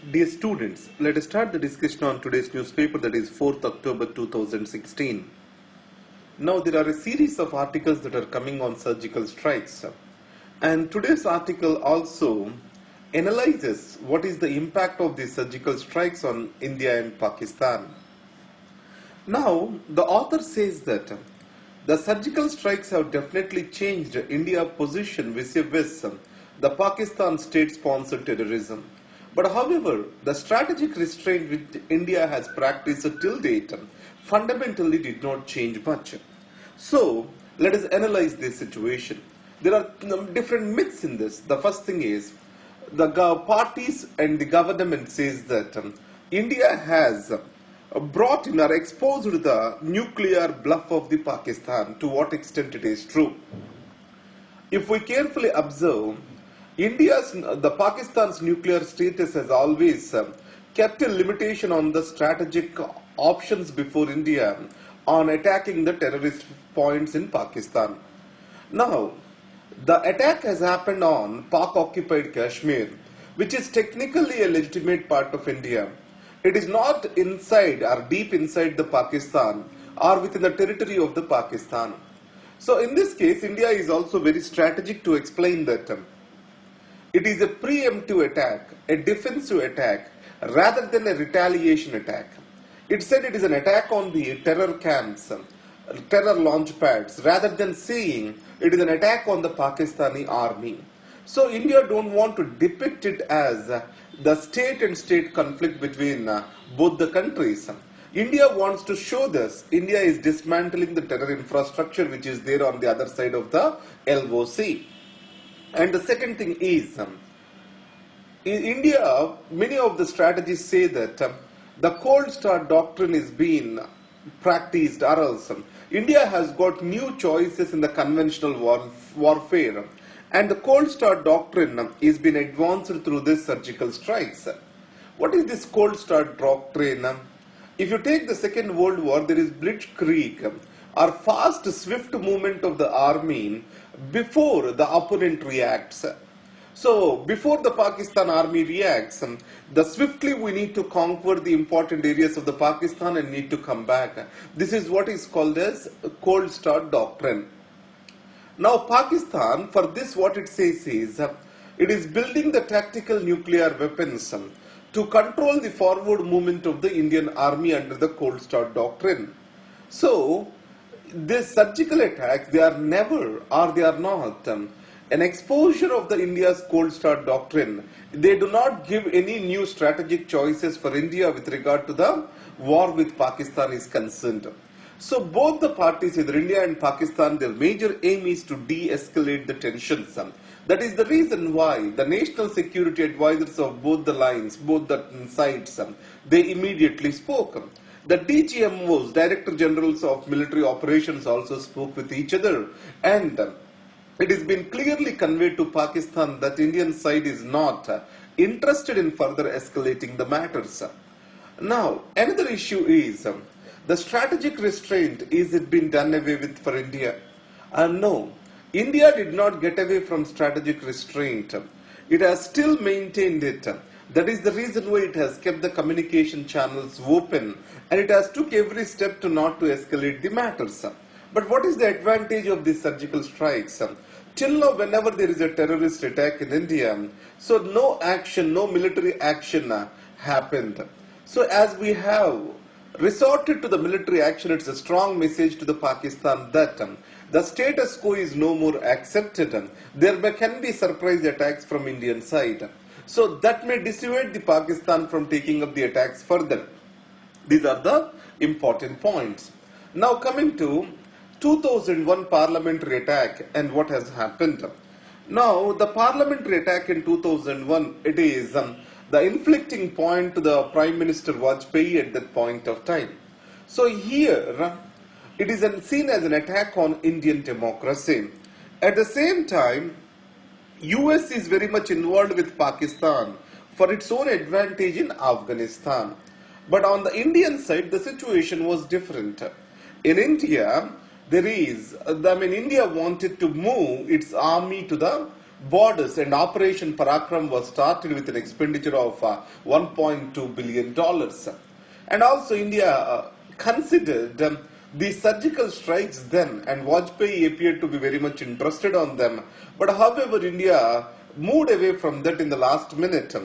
Dear students, let us start the discussion on today's newspaper, that is 4th October 2016. Now there are a series of articles that are coming on surgical strikes, and today's article also analyzes what is the impact of these surgical strikes on India and Pakistan. Now the author says that the surgical strikes have definitely changed India's position vis-a-vis the Pakistan state-sponsored terrorism. But however, the strategic restraint which India has practiced till date fundamentally did not change much. So, let us analyze this situation. There are different myths in this. The first thing is, the parties and the government says that India has brought in or exposed the nuclear bluff of the Pakistan. To what extent it is true? If we carefully observe, the Pakistan's nuclear status has always kept a limitation on the strategic options before India on attacking the terrorist points in Pakistan. Now, the attack has happened on Pak-occupied Kashmir, which is technically a legitimate part of India. It is not inside or deep inside the Pakistan or within the territory of the Pakistan. So in this case, India is also very strategic to explain that it is a preemptive attack, a defensive attack, rather than a retaliation attack. It said it is an attack on the terror camps, terror launch pads, rather than saying it is an attack on the Pakistani army. So India don't want to depict it as the state and state conflict between both the countries. India wants to show this. India is dismantling the terror infrastructure which is there on the other side of the LOC. And the second thing is, in India, many of the strategists say that the cold start doctrine is being practiced, or else India has got new choices in the conventional warfare, and the cold start doctrine is being advanced through this surgical strikes. What is this cold start doctrine? If you take the Second World War, there is blitzkrieg, or fast, swift movement of the army before the opponent reacts. So, before the Pakistan army reacts, swiftly we need to conquer the important areas of the Pakistan and need to come back. This is what is called as cold start doctrine. Now, Pakistan, for this what it says is, it is building the tactical nuclear weapons to control the forward movement of the Indian army under the cold start doctrine. So, these surgical attacks, they are never or they are not an exposure of the India's cold start doctrine. They do not give any new strategic choices for India with regard to the war with Pakistan is concerned. So both the parties, either India and Pakistan, their major aim is to de-escalate the tensions. That is the reason why the national security advisors of both the lines, both the sides, they immediately spoke. The DGMOs, Director Generals of Military Operations, also spoke with each other, and it has been clearly conveyed to Pakistan that Indian side is not interested in further escalating the matters. Now, another issue is the strategic restraint. Is it been done away with for India? No, India did not get away from strategic restraint. It has still maintained it. That is the reason why it has kept the communication channels open, and it has took every step to not to escalate the matters. But what is the advantage of these surgical strikes? Till now, whenever there is a terrorist attack in India, so no action, no military action happened. So as we have resorted to the military action, it's a strong message to the Pakistan that the status quo is no more accepted. There can be surprise attacks from Indian side. So that may dissuade the Pakistan from taking up the attacks further. These are the important points. Now coming to 2001 parliamentary attack and what has happened. Now the parliamentary attack in 2001, it is the inflicting point to the Prime Minister Vajpayee at that point of time. So here it is seen as an attack on Indian democracy. At the same time, US is very much involved with Pakistan for its own advantage in Afghanistan. But on the Indian side, the situation was different. In India, India wanted to move its army to the borders, and Operation Parakram was started with an expenditure of $1.2 billion. And also India considered the surgical strikes then, and Vajpayee appeared to be very much interested on them. But however, India moved away from that in the last minute,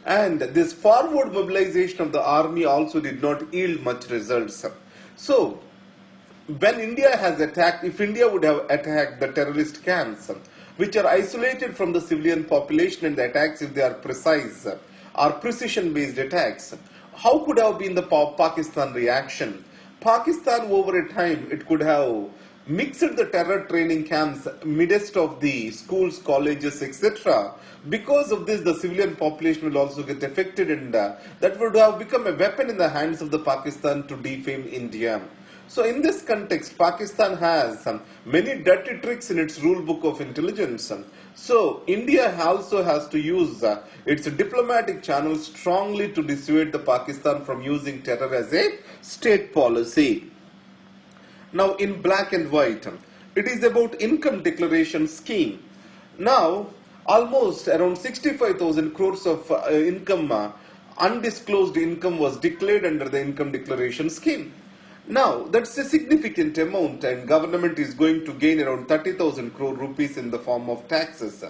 and this forward mobilization of the army also did not yield much results. So, when India has attacked, if India would have attacked the terrorist camps, which are isolated from the civilian population, and the attacks, if they are precise, are precision-based attacks, how could have been the Pakistan reaction? Pakistan, over a time, it could have mixed the terror training camps midst of the schools, colleges, etc. Because of this, the civilian population will also get affected, and that would have become a weapon in the hands of the Pakistan to defame India. So in this context, Pakistan has many dirty tricks in its rule book of intelligence. So India also has to use its diplomatic channels strongly to dissuade the Pakistan from using terror as a state policy. Now in black and white, it is about income declaration scheme. Now almost around 65,000 crores of undisclosed income was declared under the income declaration scheme. Now, that's a significant amount, and government is going to gain around 30,000 crore rupees in the form of taxes.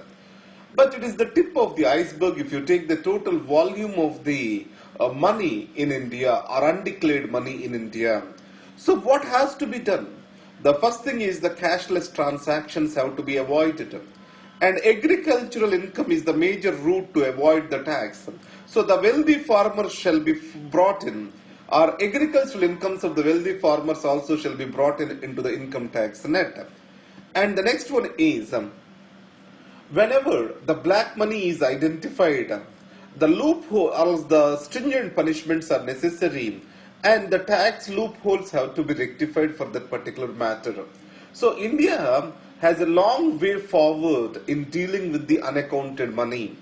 But it is the tip of the iceberg if you take the total volume of the money in India or undeclared money in India. So what has to be done? The first thing is the cashless transactions have to be avoided. And agricultural income is the major route to avoid the tax. So the wealthy farmers shall be brought in. Our agricultural incomes of the wealthy farmers also shall be brought into the income tax net. And the next one is, whenever the black money is identified, the loophole or the stringent punishments are necessary, and the tax loopholes have to be rectified for that particular matter. So India has a long way forward in dealing with the unaccounted money.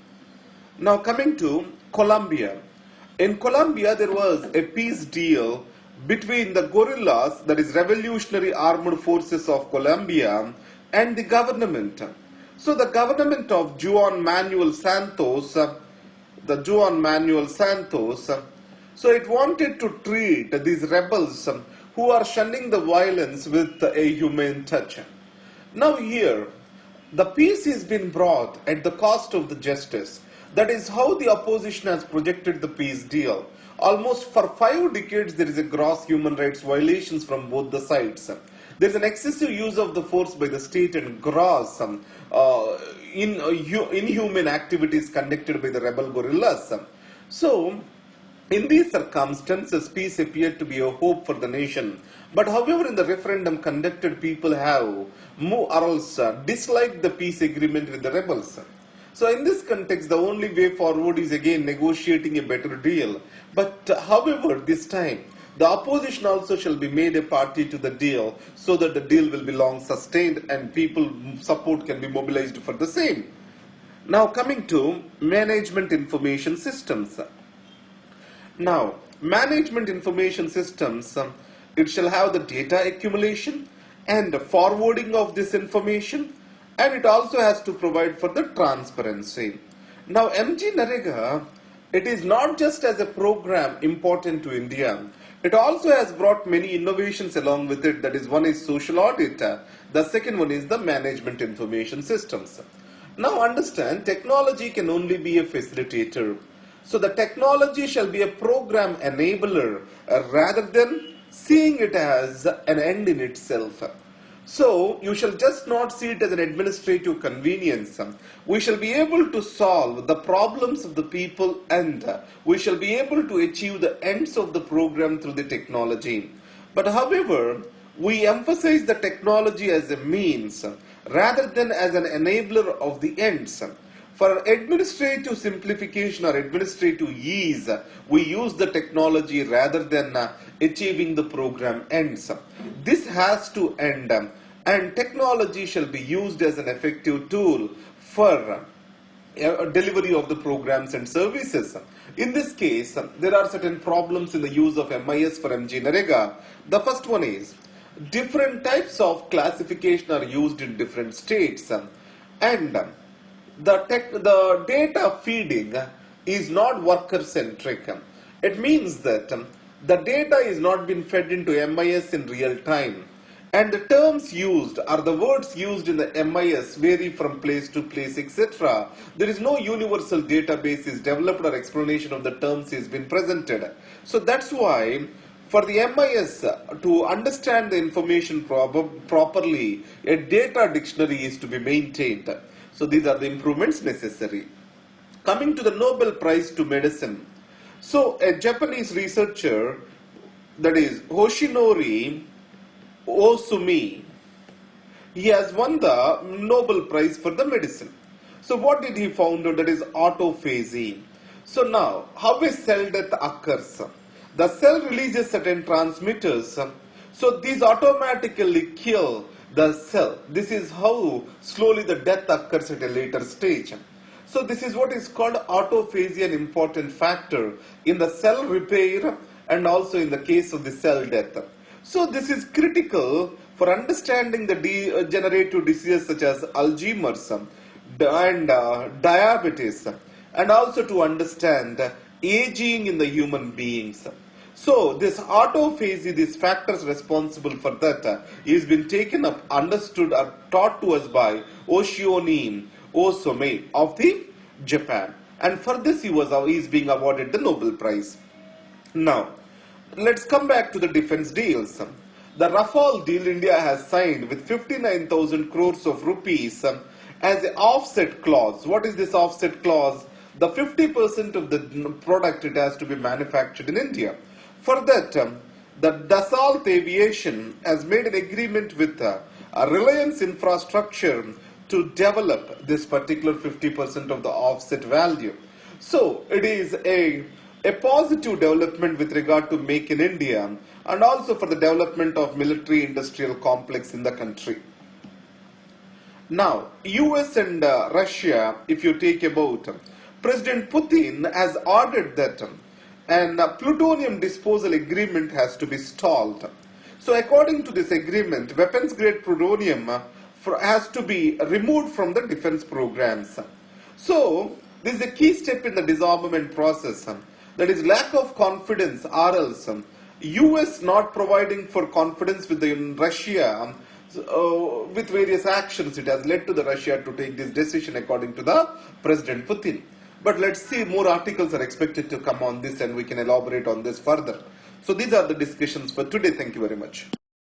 Now coming to Colombia. In Colombia, there was a peace deal between the guerrillas, that is Revolutionary Armed Forces of Colombia, and the government. So the government of Juan Manuel Santos, so it wanted to treat these rebels who are shunning the violence with a humane touch. Now here, the peace has been brought at the cost of the justice. That is how the opposition has projected the peace deal. Almost for 5 decades, there is a gross human rights violations from both the sides. There is an excessive use of the force by the state and gross inhuman activities conducted by the rebel guerrillas. So, in these circumstances, peace appeared to be a hope for the nation. But however, in the referendum conducted, people have disliked the peace agreement with the rebels. So in this context, the only way forward is again negotiating a better deal. But however, this time, the opposition also shall be made a party to the deal, so that the deal will be long sustained and people support can be mobilized for the same. Now coming to management information systems. Now, management information systems, it shall have the data accumulation and forwarding of this information, and it also has to provide for the transparency. Now MG Narega, it is not just as a program important to India, it also has brought many innovations along with it. That is, one is social audit, the second one is the management information systems. Now understand, technology can only be a facilitator. So the technology shall be a program enabler rather than seeing it as an end in itself. So, you shall just not see it as an administrative convenience. We shall be able to solve the problems of the people, and we shall be able to achieve the ends of the program through the technology. But however, we emphasize the technology as a means rather than as an enabler of the ends. For administrative simplification or administrative ease, we use the technology rather than achieving the program ends. This has to end, and technology shall be used as an effective tool for delivery of the programs and services. In this case, there are certain problems in the use of MIS for MG Narega. The first one is, different types of classification are used in different states, and the data feeding is not worker centric. It means that the data is not being fed into MIS in real time, and the terms used or the words used in the MIS vary from place to place, etc. There is no universal database is developed or explanation of the terms is been presented. So that's why for the MIS to understand the information properly, a data dictionary is to be maintained. So these are the improvements necessary. Coming to the Nobel Prize to Medicine. So a Japanese researcher, that is Hoshinori Osumi, he has won the Nobel Prize for the medicine. So what did he found out? That is autophagy. So now, how a cell death occurs? The cell releases certain transmitters. So these automatically kill the cell. This is how slowly the death occurs at a later stage. So this is what is called autophagy, an important factor in the cell repair and also in the case of the cell death. So this is critical for understanding the degenerative diseases such as Alzheimer's and diabetes, and also to understand aging in the human beings. So this autophagy, these factors responsible for that is been taken up, understood or taught to us by Hoshinori Osumi of the Japan, and for this he is being awarded the Nobel Prize. Now let's come back to the defense deals. The Rafale deal India has signed with 59,000 crores of rupees as an offset clause. What is this offset clause? The 50% of the product it has to be manufactured in India. For that, the Dassault Aviation has made an agreement with Reliance Infrastructure to develop this particular 50% of the offset value. So it is a positive development with regard to Make in India and also for the development of military industrial complex in the country. Now, US and Russia, if you take about, President Putin has ordered that and plutonium disposal agreement has to be stalled. So according to this agreement, weapons grade plutonium has to be removed from the defense programs. So this is a key step in the disarmament process. That is lack of confidence or else US not providing for confidence with Russia with various actions. It has led to the Russia to take this decision according to the President Putin. But let's see, more articles are expected to come on this and we can elaborate on this further. So these are the discussions for today. Thank you very much.